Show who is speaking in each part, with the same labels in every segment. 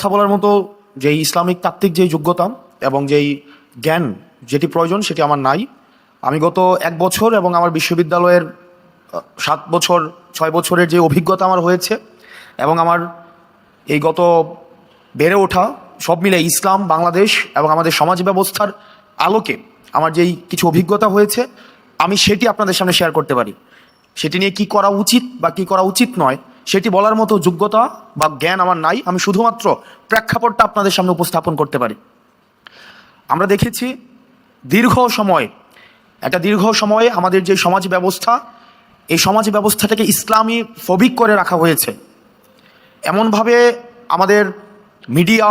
Speaker 1: কথা বলার মতো যেই ইসলামিক তাত্ত্বিক যেই যোগ্যতা এবং যেই জ্ঞান যেটি প্রয়োজন সেটি আমার নাই। আমি গত 1 বছর এবং আমার বিশ্ববিদ্যালয়ের 7 বছর 6 বছরের যে অভিজ্ঞতা আমার হয়েছে এবং আমার এই গত বেড়ে ওঠা সব মিলে ইসলাম, বাংলাদেশ এবং আমাদের সমাজ ব্যবস্থার আলোকে আমার যেই কিছু অভিজ্ঞতা হয়েছে আমি সেটি আপনাদের সামনে শেয়ার করতে পারি। সেটি নিয়ে কি করা উচিত বা কি করা উচিত নয় সেটি বলার মতো যোগ্যতা বা জ্ঞান আমার নাই। আমি শুধুমাত্র প্রেক্ষাপটটা আপনাদের সামনে উপস্থাপন করতে পারি। আমরা দেখেছি দীর্ঘ সময়ে আমাদের যে সমাজ ব্যবস্থা, এই সমাজ ব্যবস্থাটাকে ইসলামী ফবিক করে রাখা হয়েছে। এমনভাবে আমাদের মিডিয়া,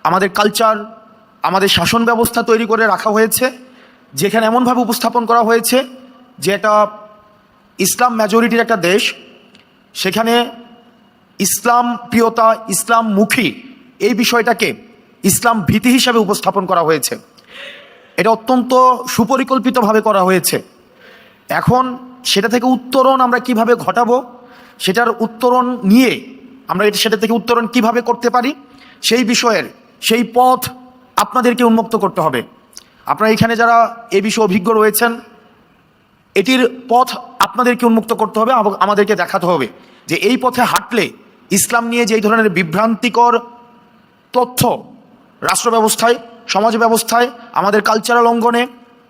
Speaker 1: আমাদের কালচার, আমাদের শাসন ব্যবস্থা তৈরি করে রাখা হয়েছে যেখানে এমনভাবে উপস্থাপন করা হয়েছে যে এটা ইসলাম মেজরিটির একটা দেশ, সেখানে ইসলাম প্রিয়তা, ইসলাম মুখী এই বিষয়টাকে ইসলাম ভীতি হিসাবে উপস্থাপন করা হয়েছে। এটা অত্যন্ত সুপরিকল্পিতভাবে করা হয়েছে। এখন সেটা থেকে উত্তরণ আমরা কিভাবে ঘটাবো, সেটার উত্তরণ নিয়ে আমরা সেটা থেকে উত্তরণ কিভাবে করতে পারি সেই বিষয়ের সেই পথ আপনাদেরকে উন্মুক্ত করতে হবে। আপনারা এখানে যারা এ বিষয়ে অভিজ্ঞ রয়েছেন, এটির পথ আপনাদেরকে উন্মুক্ত করতে হবে এবং আমাদেরকে দেখাতে হবে যে এই পথে হাঁটলে ইসলাম নিয়ে যেই ধরনের বিভ্রান্তিকর তথ্য রাষ্ট্র ব্যবস্থায়, সমাজ ব্যবস্থায়, আমাদের কালচারাল অঙ্গনে,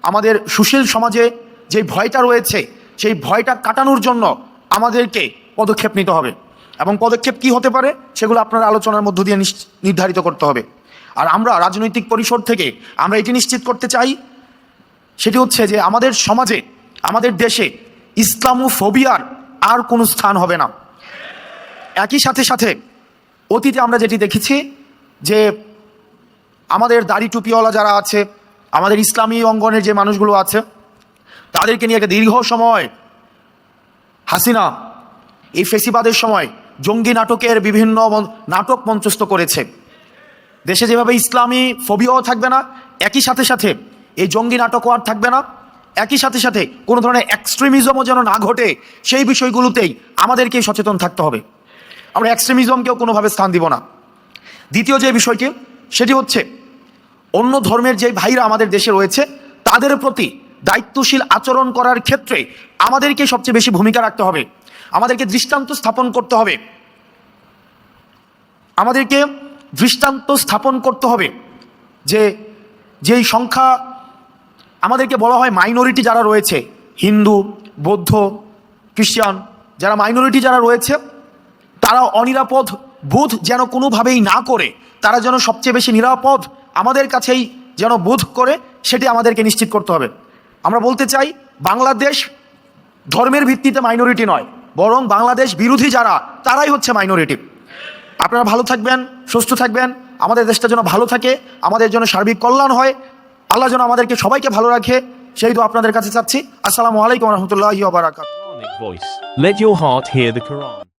Speaker 1: আমাদের সুশীল সমাজে যে ভয়টা রয়েছে সেই ভয়টা কাটানোর জন্য আমাদেরকে পদক্ষেপ নিতে হবে। এবং পদক্ষেপ কি হতে পারে সেগুলো আপনার আলোচনার মধ্য দিয়ে নির্ধারিত করতে হবে। আর আমরা রাজনৈতিক পরিসর থেকে আমরা এটি নিশ্চিত করতে চাই, সেটি হচ্ছে যে আমাদের সমাজে, আমাদের দেশে ইসলামোফোবিয়ার আর কোনো স্থান হবে না। একই সাথে অতীতে আমরা যেটি দেখেছি যে আমাদের দাড়ি টুপিওয়ালা যারা আছে, আমাদের ইসলামী অঙ্গনের যে মানুষগুলো আছে, তাদেরকে নিয়ে একটা দীর্ঘ সময় হাসিনা এই ফেসিবাদের সময় জঙ্গি নাটকের বিভিন্ন নাটক মঞ্চস্থ করেছে। দেশে যেভাবে ইসলামী ফোবিয়াও থাকবে না, একই সাথে এই জঙ্গি নাটকও আর থাকবে না। একই সাথে কোনো ধরনের এক্সট্রিমিজমও যেন না ঘটে সেই বিষয়গুলোতেই আমাদেরকে সচেতন থাকতে হবে। আমরা এক্সট্রিমিজমকেও কোনোভাবে স্থান দিব না। দ্বিতীয় যে বিষয়টি সেটি হচ্ছে অন্য ধর্মের যে ভাইরা আমাদের দেশে রয়েছে তাদের প্রতি দায়িত্বশীল আচরণ করার ক্ষেত্রে আমাদেরকে সবচেয়ে বেশি ভূমিকা রাখতে হবে। আমাদেরকে দৃষ্টান্ত স্থাপন করতে হবে যে যেই সংখ্যা আমাদেরকে বলা হয় মাইনরিটি যারা রয়েছে, হিন্দু, বৌদ্ধ, খ্রিস্টান, যারা মাইনরিটি যারা রয়েছে তারা অনিরাপদ বোধ যেন কোনোভাবেই না করে, তারা যেন সবচেয়ে বেশি নিরাপদ আমাদের কাছেই যেন বোধ করে, সেটি আমাদেরকে নিশ্চিত করতে হবে। আমরা বলতে চাই বাংলাদেশ ধর্মের ভিত্তিতে মাইনরিটি নয়, বরং বাংলাদেশ বিরোধী যারা তারাই হচ্ছে মাইনরিটি। আপনারা ভালো থাকবেন, সুস্থ থাকবেন, আমাদের দেশটা যেন ভালো থাকে, আমাদের জন্য সার্বিক কল্যাণ হয়, আল্লাহ যেন আমাদেরকে সবাইকে ভালো রাখে, সেই তো আপনাদের কাছে চাচ্ছি। আসসালামু আলাইকুম রহমতুল্লাহি ওয়া বারাকাতুহু।
Speaker 2: Quranic voice. Let your heart hear the Quran.